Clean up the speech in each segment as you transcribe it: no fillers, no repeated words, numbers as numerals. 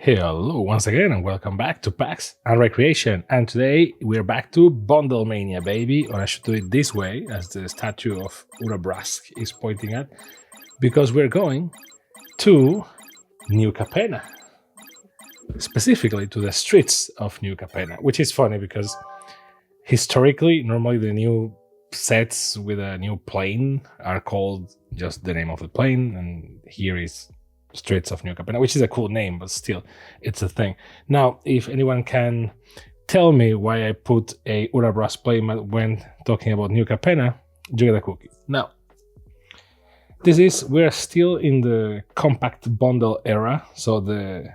Hello once again and welcome back to PAX and Recreation, and today we're back to Bundlemania, baby, or I should do it this way as the statue of Urabrask is pointing at, because we're going to New Capenna, specifically to the Streets of New Capenna, which is funny because historically normally the new sets with a new plane are called just the name of the plane, and here is Streets of New Capenna, which is a cool name, but still, it's a thing. Now, if anyone can tell me why I put a Urabrask playmat when talking about New Capenna, you get a cookie. Now, we're still in the compact bundle era, so the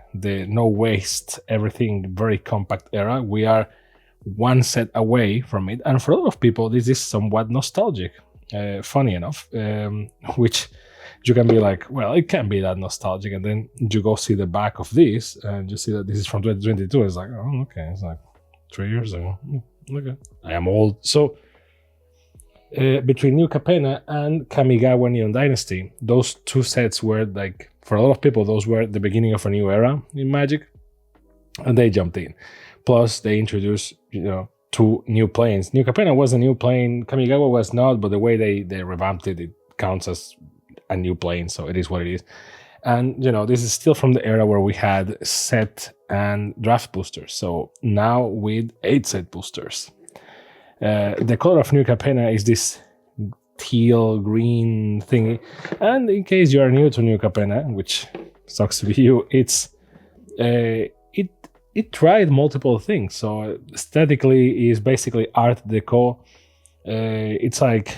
no waste, everything very compact era. We are one set away from it, and for a lot of people, this is somewhat nostalgic. Funny enough, which you can be like, well, it can't be that nostalgic, and then you go see the back of this and you see that this is from 2022. It's like, oh, okay, it's like 3 years ago. Okay, I am old. So between New Capenna and Kamigawa Neon Dynasty, those two sets were like, for a lot of people, those were the beginning of a new era in Magic, and they jumped in. Plus they introduced, two new planes. New Capenna was a new plane, Kamigawa was not, but the way they revamped it, it counts as a new plane, so it is what it is. And this is still from the era where we had set and draft boosters, so now with 8 set boosters. The color of New Capenna is this teal green thingy, and in case you are new to New Capenna, which sucks to be you, it tried multiple things. So aesthetically is basically art deco. It's like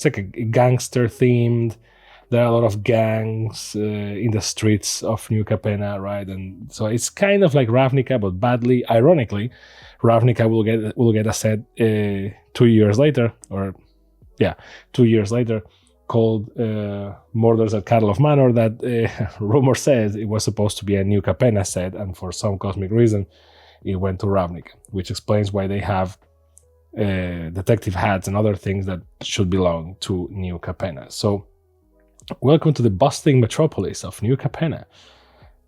a gangster themed. There are a lot of gangs in the streets of New Capenna, right? And so it's kind of like Ravnica, but badly. Ironically, Ravnica will get a set 2 years later, 2 years later, called Murders at Cattle of Manor. That rumor says it was supposed to be a New Capenna set, and for some cosmic reason, it went to Ravnica, which explains why they have detective hats and other things that should belong to New Capenna. So, welcome to the bustling metropolis of New Capenna.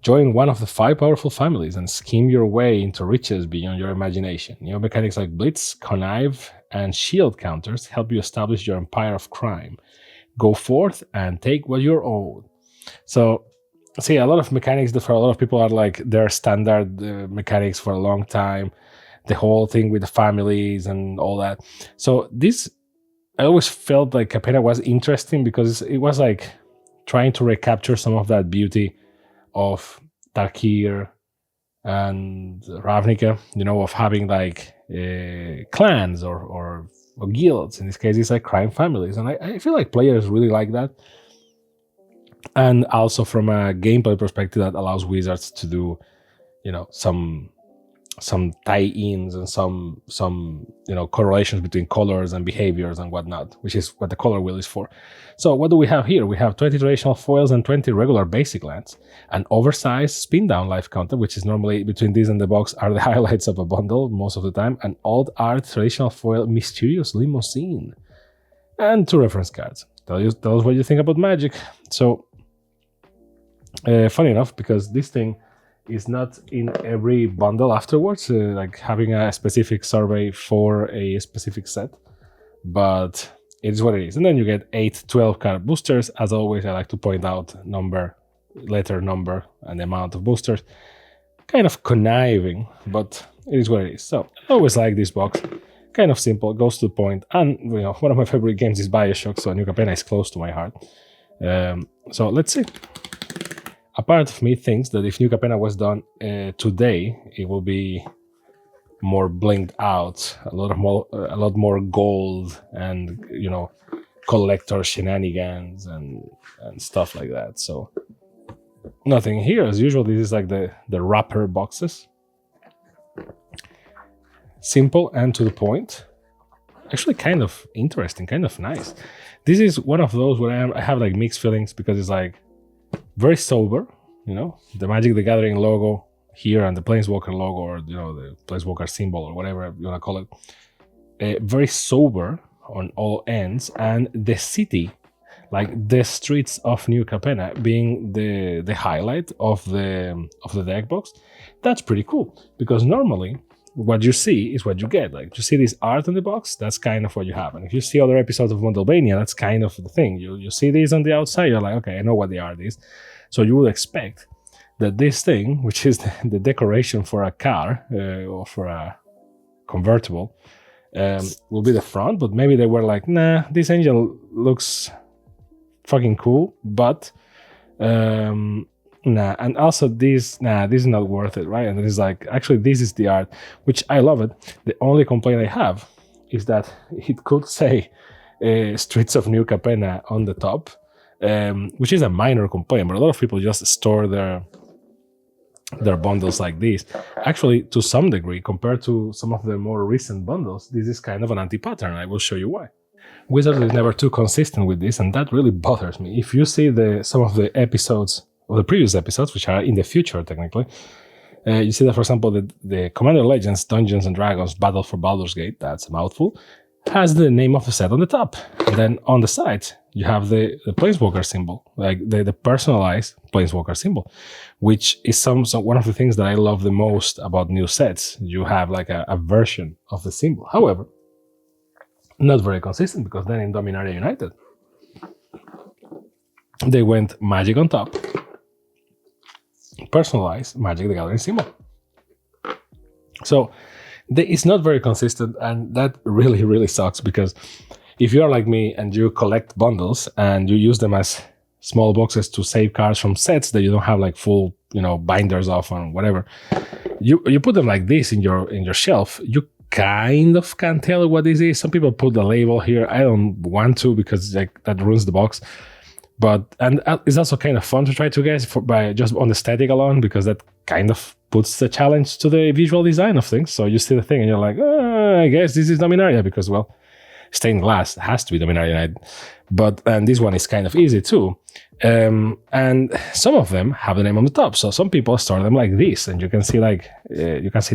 Join one of the 5 powerful families and scheme your way into riches beyond your imagination. New mechanics like Blitz, Connive, and Shield counters help you establish your empire of crime. Go forth and take what you're owed. So, see, a lot of mechanics that for a lot of people are like their standard mechanics for a long time. The whole thing with the families and all that. So this, I always felt like Capenna was interesting because it was like trying to recapture some of that beauty of Tarkir and Ravnica, of having like clans or guilds. In this case, it's like crime families. And I feel like players really like that. And also from a gameplay perspective, that allows wizards to do, some tie-ins and some correlations between colors and behaviors and whatnot, which is what the color wheel is for. So what do we have here? We have 20 traditional foils and 20 regular basic lands, an oversized spin-down life counter, which is normally between this and the box are the highlights of a bundle most of the time, an old art traditional foil mysterious limousine, and 2 reference cards. Tell us what you think about Magic. So funny enough, because this thing is not in every bundle afterwards, like having a specific survey for a specific set, but it is what it is. And then you get 8 12 card boosters. As always, I like to point out letter number, and the amount of boosters. Kind of conniving, but it is what it is. So I always like this box. Kind of simple, goes to the point, and one of my favorite games is Bioshock, so New Capenna is close to my heart. So let's see. A part of me thinks that if New Capenna was done today, it will be more blinged out, a lot more gold and collector shenanigans and stuff like that. So nothing here as usual. This is like the wrapper boxes, simple and to the point. Actually, kind of interesting, kind of nice. This is one of those where I have like mixed feelings because it's like very sober, the Magic the Gathering logo here and the Planeswalker logo, or the Planeswalker symbol or whatever you want to call it. Very sober on all ends, and the city like the Streets of New Capenna being the highlight of the deck box. That's pretty cool, because normally what you see is what you get. Like, you see this art on the box, that's kind of what you have. And if you see other episodes of Bundlemania, that's kind of the thing. You see these on the outside, you're like, okay, I know what the art is. So you would expect that this thing, which is the decoration for a car or for a convertible, will be the front. But maybe they were like, nah, this angel looks fucking cool, but nah. And also this is not worth it, right? And it's like, actually, this is the art, which I love it. The only complaint I have is that it could say Streets of New Capenna on the top, which is a minor complaint, but a lot of people just store their bundles like this. Actually, to some degree, compared to some of the more recent bundles, this is kind of an anti-pattern. I will show you why. Wizards is never too consistent with this, and that really bothers me. If you see some of the episodes, or the previous episodes, which are in the future technically, you see that, for example, the Commander Legends, Dungeons and Dragons, Battle for Baldur's Gate, that's a mouthful, has the name of the set on the top. And then on the side, you have the Planeswalker symbol, like the personalized Planeswalker symbol, which is one of the things that I love the most about new sets. You have like a version of the symbol. However, not very consistent, because then in Dominaria United, they went Magic on top, personalized Magic the Gathering symbol. So it's not very consistent, and that really, really sucks, because if you're like me and you collect bundles and you use them as small boxes to save cards from sets that you don't have like full, binders of or whatever, you put them like this in your shelf, you kind of can't tell what this is. Some people put the label here. I don't want to, because like that ruins the box. And it's also kind of fun to try to guess by just on the aesthetic alone, because that kind of puts the challenge to the visual design of things. So you see the thing and you're like, I guess this is Dominaria, because, well, stained glass has to be Dominaria. And this one is kind of easy too. And some of them have the name on the top. So some people store them like this, and you can see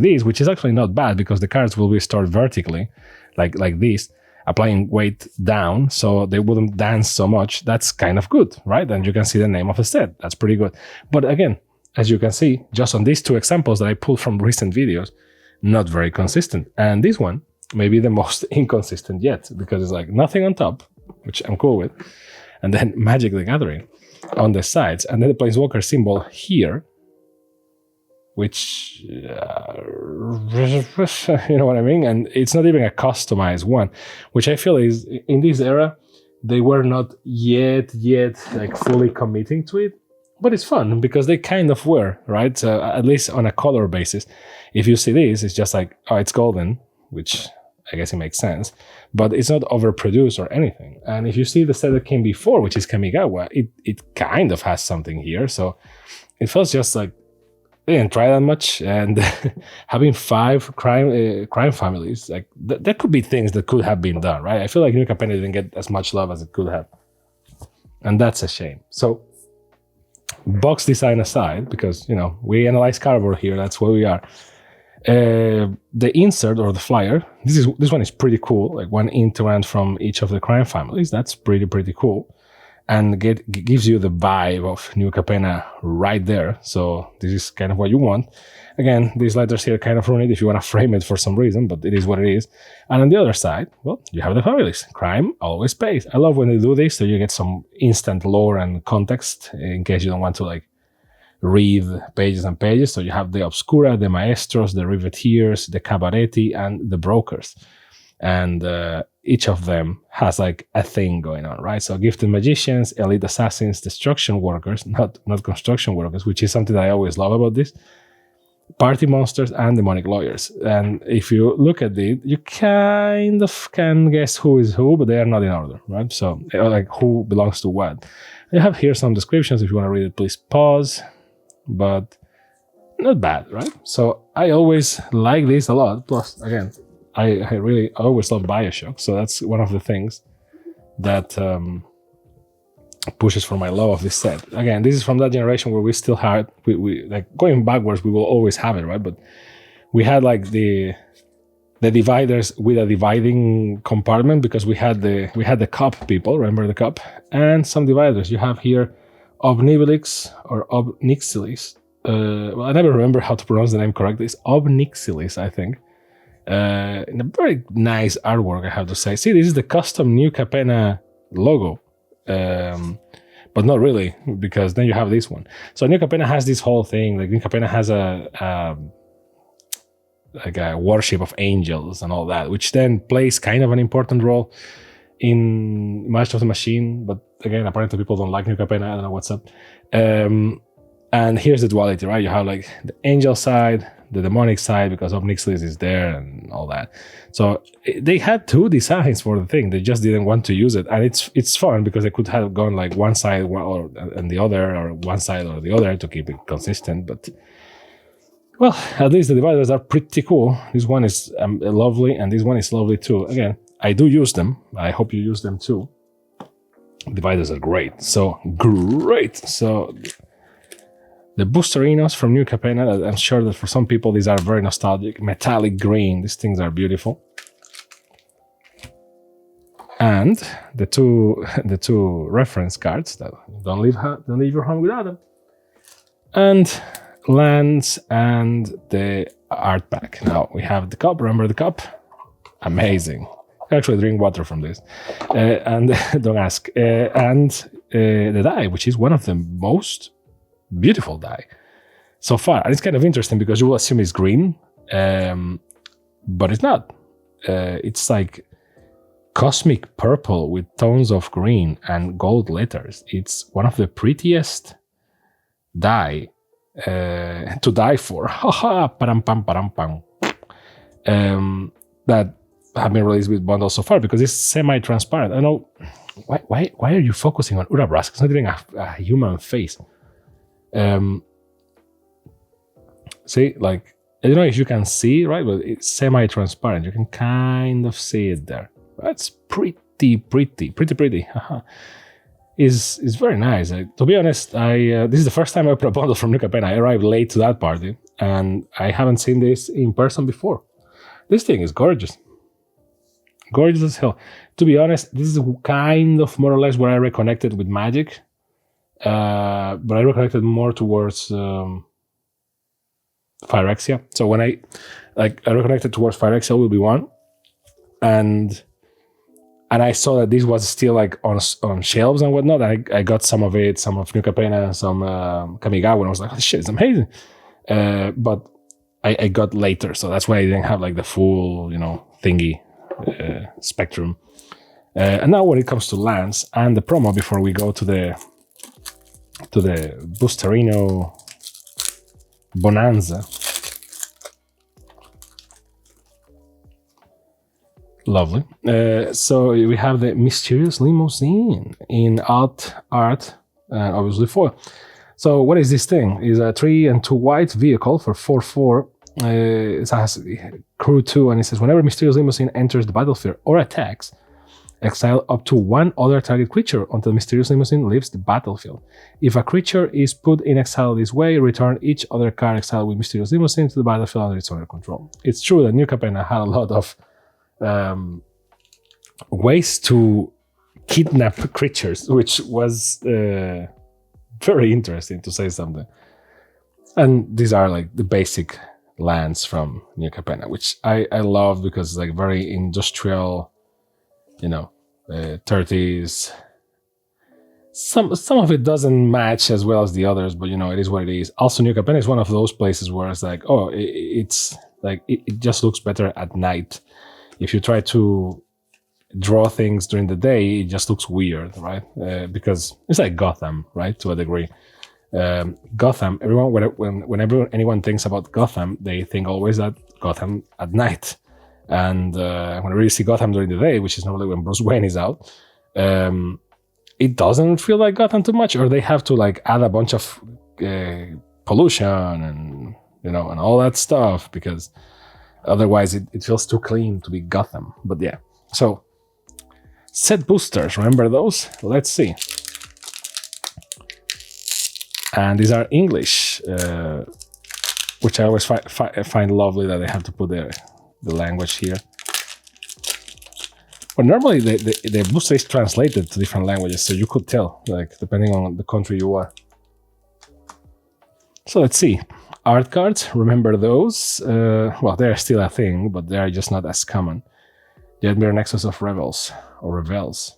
these, which is actually not bad, because the cards will be stored vertically, like this, applying weight down, so they wouldn't dance so much. That's kind of good, right? And you can see the name of the set. That's pretty good. But again, as you can see, just on these two examples that I pulled from recent videos, not very consistent. And this one may be the most inconsistent yet, because it's like nothing on top, which I'm cool with, and then Magic the Gathering on the sides, and then the Planeswalker symbol here, which, you know what I mean? And it's not even a customized one, which I feel is, in this era, they were not yet like fully committing to it. But it's fun, because they kind of were, right? At least on a color basis. If you see this, it's just like, oh, it's golden, which I guess it makes sense, but it's not overproduced or anything. And if you see the set that came before, which is Kamigawa, it kind of has something here. So it feels just like they didn't try that much. And having 5 crime families, like that could be things that could have been done, right? I feel like New Capenna didn't get as much love as it could have, and that's a shame. So box design aside, because we analyze cardboard here, that's where we are. The insert or the flyer, this one is pretty cool, like one integrant from each of the crime families. That's pretty cool, and gives you the vibe of New Capenna right there. So this is kind of what you want. Again, these letters here kind of ruin it if you want to frame it for some reason, but it is what it is. And on the other side, well, you have the families. Crime always pays. I love when they do this, so you get some instant lore and context in case you don't want to like read pages and pages. So you have the Obscura, the Maestros, the Riveteers, the Cabaretti, and the Brokers. And each of them has like a thing going on, right? So Gifted Magicians, Elite Assassins, Destruction Workers, not Construction Workers, which is something that I always love about this. Party Monsters and Demonic Lawyers. And if you look at it, you kind of can guess who is who, but they are not in order, right? So like who belongs to what. You have here some descriptions. If you want to read it, please pause. But not bad, right? So I always like this a lot. Plus, again, I always love BioShock. So that's one of the things that pushes for my love of this set. Again, this is from that generation where we still had, we like going backwards, we will always have it, right? But we had like the the dividers with a dividing compartment, because we had the cup people, remember the cup, and some dividers. You have here Obnivelix or Obnixilis. Well, I never remember how to pronounce the name correctly. It's Obnixilis, I think. In a very nice artwork, I have to say. See, this is the custom New Capenna logo. But not really, because then you have this one. So New Capenna has this whole thing. Like New Capenna has a worship of angels and all that, which then plays kind of an important role in Master of the Machine. But again, apparently people don't like New Capenna. I don't know what's up. And here's the duality, right? You have like the angel side, the demonic side, because Obnixilis is there and all that. So they had two designs for the thing. They just didn't want to use it. And it's fun because they could have gone like one side and the other, or one side or the other to keep it consistent. But, well, at least the dividers are pretty cool. This one is lovely, and this one is lovely too. Again, I do use them. I hope you use them too. Dividers are great. So, great. So, the Boosterinos from New Capenna, I'm sure that for some people these are very nostalgic. Metallic green, these things are beautiful. And the two reference cards that don't leave your home without them. And lands and the art pack. Now we have the cup. Remember the cup? Amazing. I actually drink water from this. And don't ask. And the die, which is one of the most beautiful die so far. And it's kind of interesting because you will assume it's green, but it's not. It's like cosmic purple with tones of green and gold letters. It's one of the prettiest die to die for. Haha, param pam param pam. That have been released with bundles so far, because it's semi-transparent. I know why are you focusing on Urabrask? It's not even a human face. See, like, I don't know if you can see, right? But it's semi-transparent. You can kind of see it there. That's pretty. Is very nice. To be honest, this is the first time I opened a bundle from New Capenna. I arrived late to that party, and I haven't seen this in person before. This thing is gorgeous. Gorgeous as hell. To be honest, this is kind of more or less where I reconnected with Magic. But I reconnected more towards Phyrexia. So when I reconnected towards Phyrexia will be one, and I saw that this was still like on shelves and whatnot. I got some of it, some of New Capenna, some Kamigawa, and I was like, oh, shit, it's amazing. But I got later, so that's why I didn't have like the full, thingy spectrum. And now when it comes to lands and the promo, before we go to the Boosterino Bonanza. Lovely. So we have the Mysterious Limousine in art, obviously foil. So what is this thing? It's a 3 and 2 white vehicle for 4/4. It has crew 2, and it says whenever Mysterious Limousine enters the battlefield or attacks, exile up to one other target creature until Mysterious Limousine leaves the battlefield. If a creature is put in exile this way, return each other card exiled with Mysterious Limousine to the battlefield under its owner control. It's true that New Capenna had a lot of ways to kidnap creatures, which was very interesting, to say something. And these are like the basic lands from New Capenna, which I love because it's like very industrial, 30s. Some of it doesn't match as well as the others, but it is what it is. Also, New Capenna is one of those places where it's like, it's like it just looks better at night. If you try to draw things during the day, it just looks weird, right? Because it's like Gotham, right? To a degree. Gotham, whenever anyone thinks about Gotham, they think always that Gotham at night. And when we see Gotham during the day, which is normally when Bruce Wayne is out, it doesn't feel like Gotham too much, or they have to like add a bunch of pollution and and all that stuff, because otherwise it feels too clean to be Gotham. But yeah, so set boosters, remember those? Let's see. And these are English, which I always find lovely that they have to put the language here. But normally the booster is translated to different languages, so you could tell, like, depending on the country you are. So let's see. Art cards, remember those? Well, they're still a thing, but they're just not as common. The Admir Nexus of Revels, or Revels.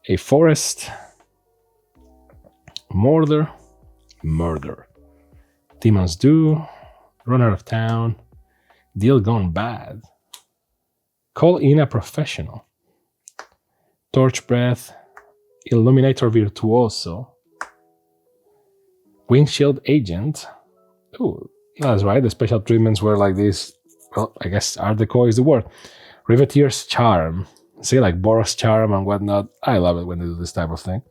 A Forest. Murder. Demon's Due. Run Out of Town. Deal Gone Bad. Call in a Professional. Torch Breath. Illuminator Virtuoso. Windshield Agent. Ooh, that's right. The special treatments were like this. Well, I guess Art Deco is the word. Riveteer's Charm. See, like Boros Charm and whatnot. I love it when they do this type of thing.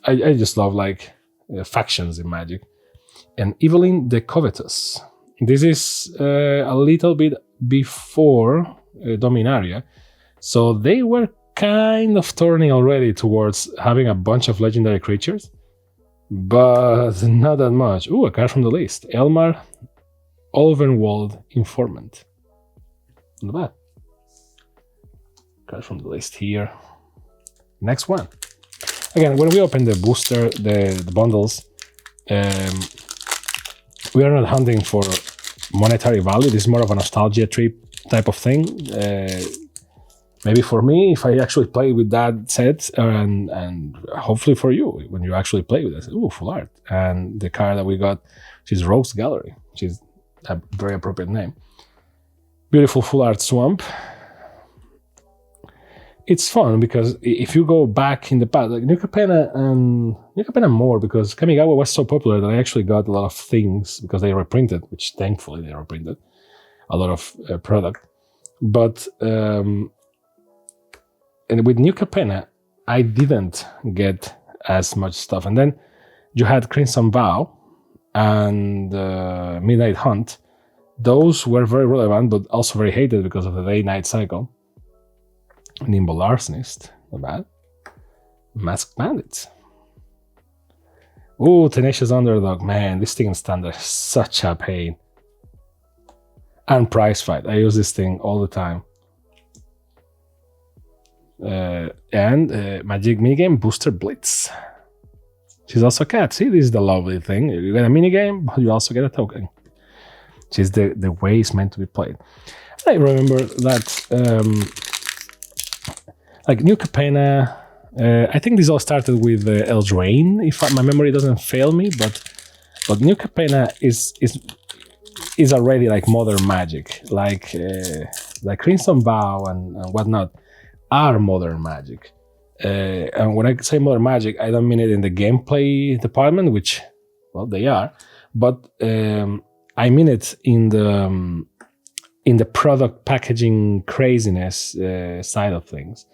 I just love, like, factions in Magic. And Evelyn the Covetous. This is a little bit before Dominaria. So they were kind of turning already towards having a bunch of legendary creatures. But not that much. Ooh, a card from the list. Elmar Olvenwald Informant. Not bad. Card from the list here. Next one. Again, when we open the booster, the bundles, we are not hunting for monetary value. This is more of a nostalgia trip type of thing. Maybe for me, if I actually play with that set, and hopefully for you, when you actually play with it. Ooh, full art. And the card that we got, which is Rogue's Gallery, which is a very appropriate name. Beautiful full art swamp. It's fun because if you go back in the past, like New Capenna more, because Kamigawa was so popular that I actually got a lot of things because they reprinted, which thankfully they reprinted a lot of product. But and with New Capenna, I didn't get as much stuff. And then you had Crimson Vow and Midnight Hunt. Those were very relevant, but also very hated because of the day-night cycle. Nimble Arsonist, not bad. Masked Bandits. Ooh, Tenacious Underdog. Man, this thing in standard is such a pain. And Prize Fight. I use this thing all the time. And Magic Minigame Booster Blitz. She's also a cat. See, this is the lovely thing. You get a minigame, but you also get a token. Which is the way it's meant to be played. I remember that like New Capenna, I think this all started with Eldraine, if my memory doesn't fail me, but New Capenna is already like modern Magic, like Crimson Vow and whatnot are modern Magic. And when I say modern Magic, I don't mean it in the gameplay department, which, well, they are, but I mean it in the product packaging craziness side of things.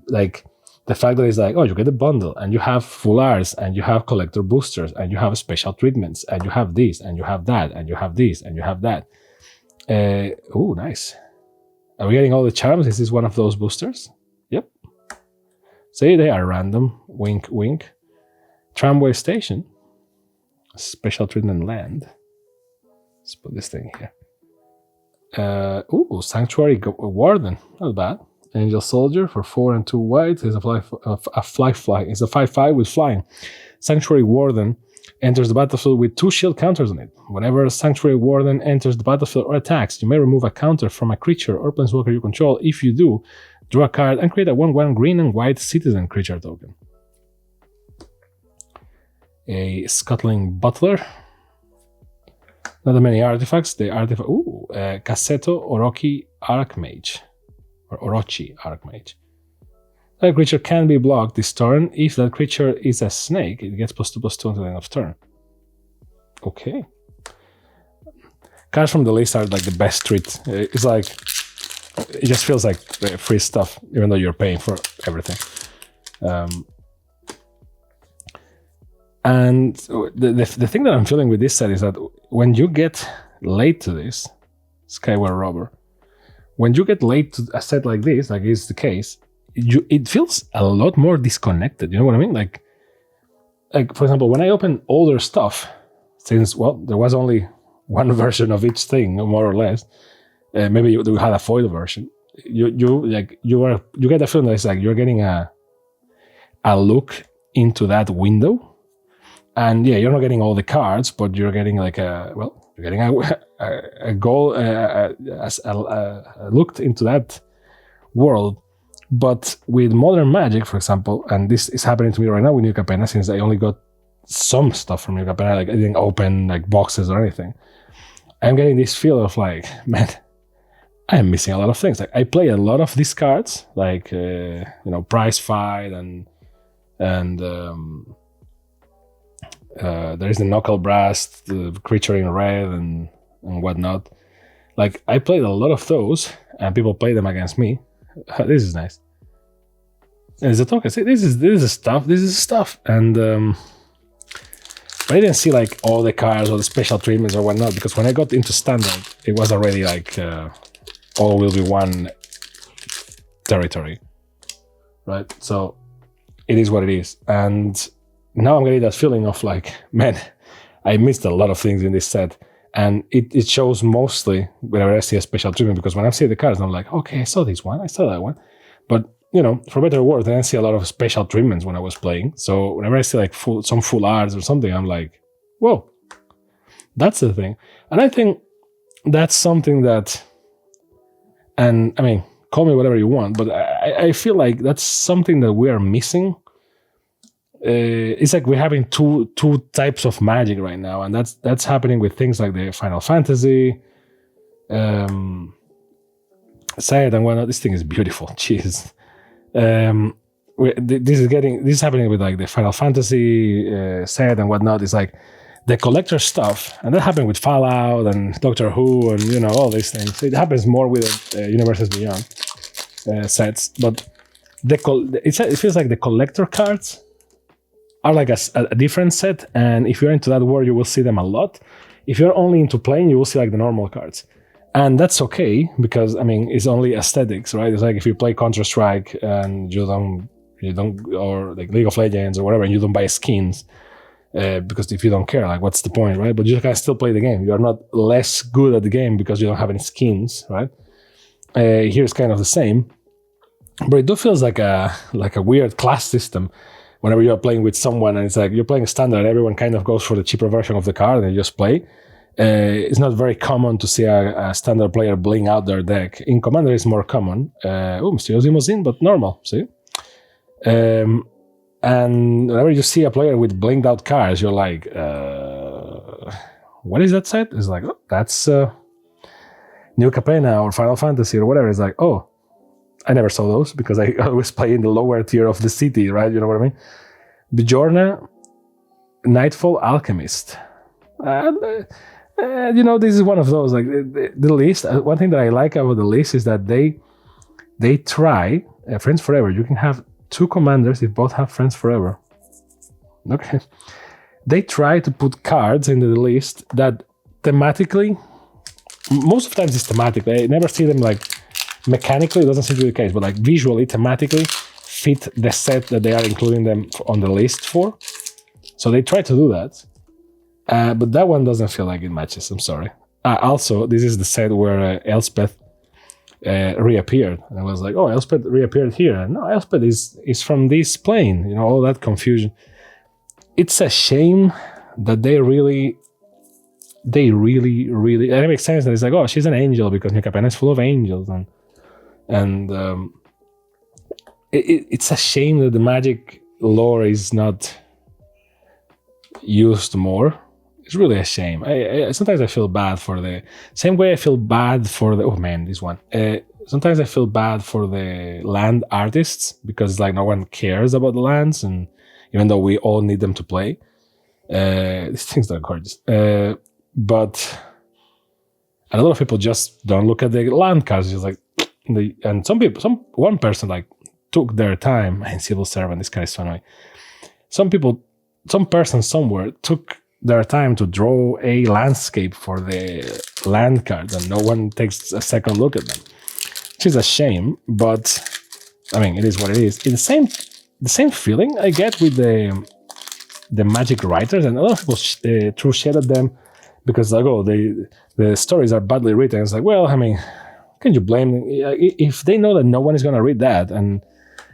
Like the fact that it's like, oh, you get a bundle and you have full arts and you have collector boosters and you have special treatments and you have this and you have that and you have this and you have that. Oh, nice. Are we getting all the charms? Is this one of those boosters? Yep. See, they are random. Wink, wink. Tramway Station. Special treatment land. Let's put this thing here. Ooh, Sanctuary Warden. Not bad. Angel Soldier for 4 and 2 white. Is a fly. It's a 5/5 with flying. Sanctuary Warden enters the battlefield with 2 shield counters on it. Whenever a Sanctuary Warden enters the battlefield or attacks, you may remove a counter from a creature or planeswalker you control. If you do, draw a card and create a 1/1 green and white citizen creature token. A Scuttling Butler. Not that many artifacts. The artifact. Ooh, Cassetto Orochi Archmage. Or Orochi Archmage. That creature can be blocked this turn. If that creature is a snake, it gets +2/+2 until the end of turn. Okay. Cards from the list are like the best treat. It's like, it just feels like free stuff, even though you're paying for everything. And the thing that I'm feeling with this set is that when you get late to this, Skyward Robber, when you get late to a set like this, like is the case, it feels a lot more disconnected. You know what I mean? Like for example, when I open older stuff, since, well, there was only one version of each thing, more or less. Maybe you had a foil version. You get the feeling that it's like you're getting a look into that window, and yeah, you're not getting all the cards, but you're getting like you're getting a look into that world. But with Modern Magic, for example, and this is happening to me right now with New Capenna, since I only got some stuff from New Capenna, like I didn't open like boxes or anything, I'm getting this feel of like, man, I am missing a lot of things. Like I play a lot of these cards, like Prize Fight and there is the Knuckle Blast, the Creature in Red and whatnot. Like I played a lot of those, and people play them against me. This is nice. There's a token. See, this is stuff. And but I didn't see like all the cards or the special treatments or whatnot, because when I got into standard, it was already like all will be one territory, right? So it is what it is. And now I'm getting that feeling of like, man, I missed a lot of things in this set. And it shows mostly whenever I see a special treatment, because when I see the cards, I'm like, okay, I saw this one, I saw that one. But, for better or worse, I didn't see a lot of special treatments when I was playing. So whenever I see like some full arts or something, I'm like, whoa, that's the thing. And I think that's something that, and I mean, call me whatever you want, but I feel like that's something that we are missing. It's like we're having two types of Magic right now, and that's happening with things like the Final Fantasy set and whatnot. This thing is beautiful. Jeez. This is happening with like the Final Fantasy set and whatnot. It's like the collector stuff, and that happened with Fallout and Doctor Who and all these things. It happens more with Universes Beyond sets, but it feels like the collector cards are like a different set, and if you're into that world, you will see them a lot. If you're only into playing, you will see like the normal cards, and that's okay, because I mean it's only aesthetics, right? It's like if you play Counter-Strike and you don't, or like League of Legends or whatever, and you don't buy skins, because if you don't care, like what's the point, right? But you can still play the game. You are not less good at the game because you don't have any skins, right? Here's kind of the same, but it does feels like a weird class system. Whenever you're playing with someone and it's like you're playing standard, everyone kind of goes for the cheaper version of the card and they just play. It's not very common to see a standard player bling out their deck. In Commander, it's more common. Mysterious Limousine, but normal, see? And whenever you see a player with blinged out cards, you're like, what is that set? It's like, oh, that's New Capenna or Final Fantasy or whatever. It's like, oh, I never saw those because I always play in the lower tier of the city, right? You know what I mean? Bjorna, Nightfall Alchemist. This is one of those, like the list. One thing that I like about the list is that they try, Friends Forever. You can have two commanders if both have Friends Forever. Okay. They try to put cards into the list that thematically, most of the times it's thematic. I never see them like mechanically, it doesn't seem to be the case, but like visually, thematically fit the set that they are including them on the list for. So they try to do that, but that one doesn't feel like it matches. I'm sorry. Also, this is the set where Elspeth reappeared, and I was like, oh, Elspeth reappeared here. And no, Elspeth is from this plane. All that confusion. It's a shame that they really, and it makes sense that it's like, oh, she's an angel because New Capenna is full of angels, and it's a shame that the Magic lore is not used more. It's really a shame. Sometimes I feel bad for the same way I feel bad for this one. Sometimes I feel bad for the land artists because it's like no one cares about the lands, and even though we all need them to play, these things are gorgeous. But a lot of people just don't look at the land cards. It's like, and one person like took their time, and Civil Servant, this guy is so annoying. Some person somewhere took their time to draw a landscape for the land cards, and no one takes a second look at them, which is a shame. But I mean, it is what it is. It's the same feeling I get with the Magic writers, and a lot of people threw shade at them because like, oh, the stories are badly written. It's like, well, I mean, can you blame them? If they know that no one is going to read that and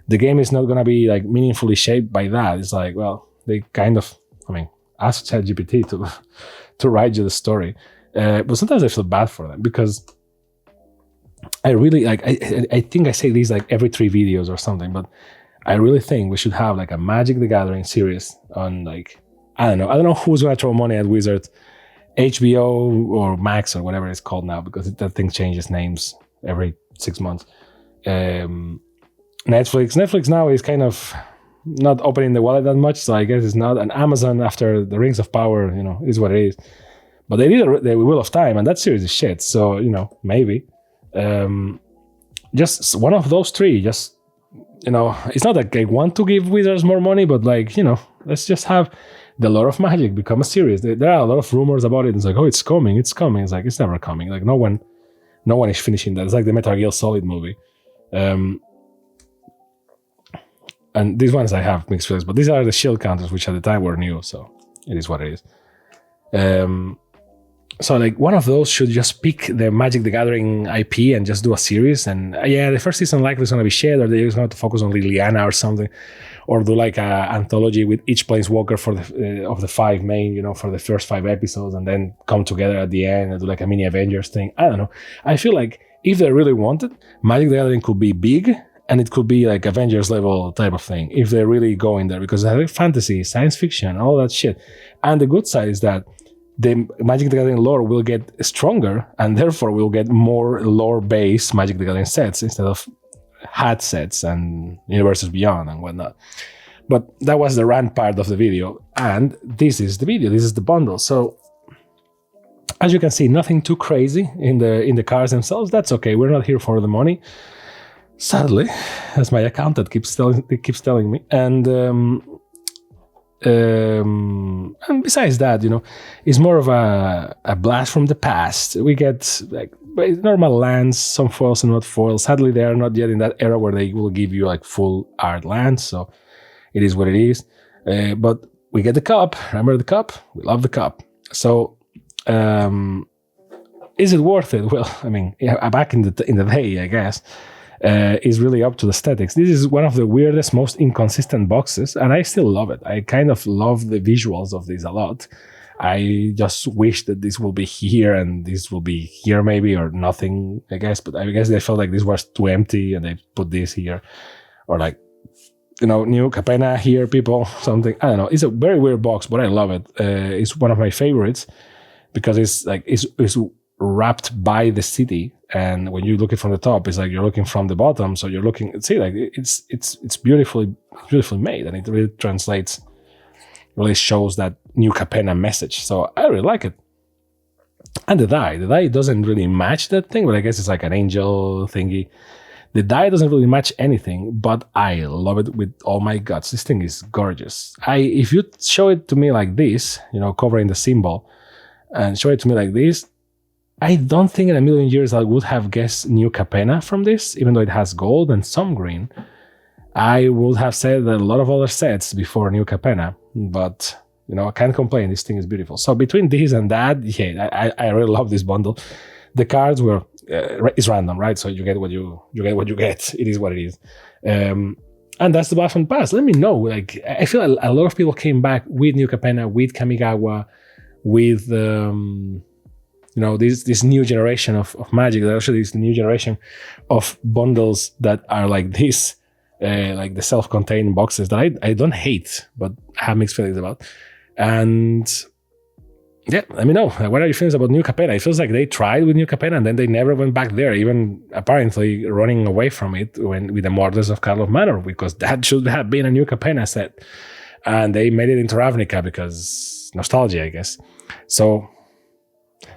the game is not going to be like meaningfully shaped by that, it's like, well, they kind of, I mean, ask ChatGPT to write you the story. But sometimes I feel bad for them because I really like, I think I say these like every 3 videos or something, but I really think we should have like a Magic the Gathering series on like, I don't know who's going to throw money at Wizards, HBO or Max or whatever it's called now, because that thing changes names every 6 months. Netflix now is kind of not opening the wallet that much, so I guess it's not. And Amazon, after the Rings of Power, is what it is. But they did the Wheel of Time, and that series is shit. So maybe just one of those 3. Just it's not like I want to give Wizards more money, but like let's just have the Lore of Magic become a series. There are a lot of rumors about it. It's like, oh, it's coming. It's like it's never coming. Like no one is finishing that. It's like the Metal Gear Solid movie. And these ones I have mixed feelings, but these are the shield counters, which at the time were new, so it is what it is. So like one of those should just pick the Magic the Gathering IP and just do a series. And yeah, the first season likely is going to be shit, or they're just going to focus on Liliana or something, or do like a anthology with each Planeswalker for the of the 5 main, for the first 5 episodes, and then come together at the end and do like a mini Avengers thing. I don't know. I feel like if they really wanted, Magic the Gathering could be big. And it could be like Avengers level type of thing if they really go in there, because they have fantasy, science fiction, all that shit. And the good side is that the Magic the Gathering lore will get stronger, and therefore we'll get more lore-based Magic the Gathering sets instead of hat sets and Universes Beyond and whatnot. But that was the rant part of the video, and this is the video. This is the bundle. So as you can see, nothing too crazy in the cards themselves. That's okay. We're not here for the money. Sadly, as my accountant keeps telling me, and besides that, it's more of a blast from the past. We get like normal lands, some foils and not foils. Sadly, they are not yet in that era where they will give you like full art lands, so it is what it is. But we get the cup. Remember the cup? We love the cup. So, is it worth it? Well, I mean, back in the day, I guess. Is really up to the aesthetics. This is one of the weirdest, most inconsistent boxes, and I still love it. I kind of love the visuals of this a lot. I just wish that this will be here and this will be here maybe, or nothing, I guess. But I guess they felt like this was too empty and they put this here. Or like, New Capenna here, people, something. I don't know. It's a very weird box, but I love it. It's one of my favorites because it's wrapped by the city, and when you look it from the top, it's like you're looking from the bottom, so you're looking, see, like it's beautifully made, and it really translates, really shows that New Capenna message. So I really like it. And the die doesn't really match that thing, but I guess it's like an angel thingy. The die doesn't really match anything, but I love it with all my guts. This thing is gorgeous. If you show it to me like this, covering the symbol, and show it to me like this, I don't think in a million years I would have guessed New Capenna from this, even though it has gold and some green. I would have said that a lot of other sets before New Capenna, but I can't complain. This thing is beautiful. So between this and that, yeah, I really love this bundle. The cards were it's random, right? So you get what you get. It is what it is. And that's the blast from the past. Let me know. Like, I feel a lot of people came back with New Capenna, with Kamigawa, with this new generation of Magic. There's actually this new generation of bundles that are like this, like the self-contained boxes that I don't hate, but have mixed feelings about. And yeah, let me know. What are your feelings about New Capenna? It feels like they tried with New Capenna and then they never went back there, even apparently running away from it with the Murders of Karlov Manor, because that should have been a New Capenna set. And they made it into Ravnica because nostalgia, I guess. So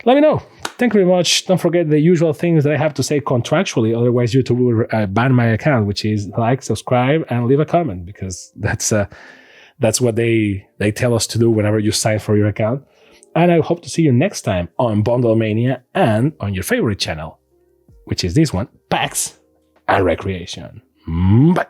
let me know. Thank you very much. Don't forget the usual things that I have to say contractually, otherwise YouTube will ban my account, which is like, subscribe, and leave a comment, because that's what they tell us to do whenever you sign for your account. And I hope to see you next time on Bundlemania and on your favorite channel, which is this one, Packs and Recreation. Bye.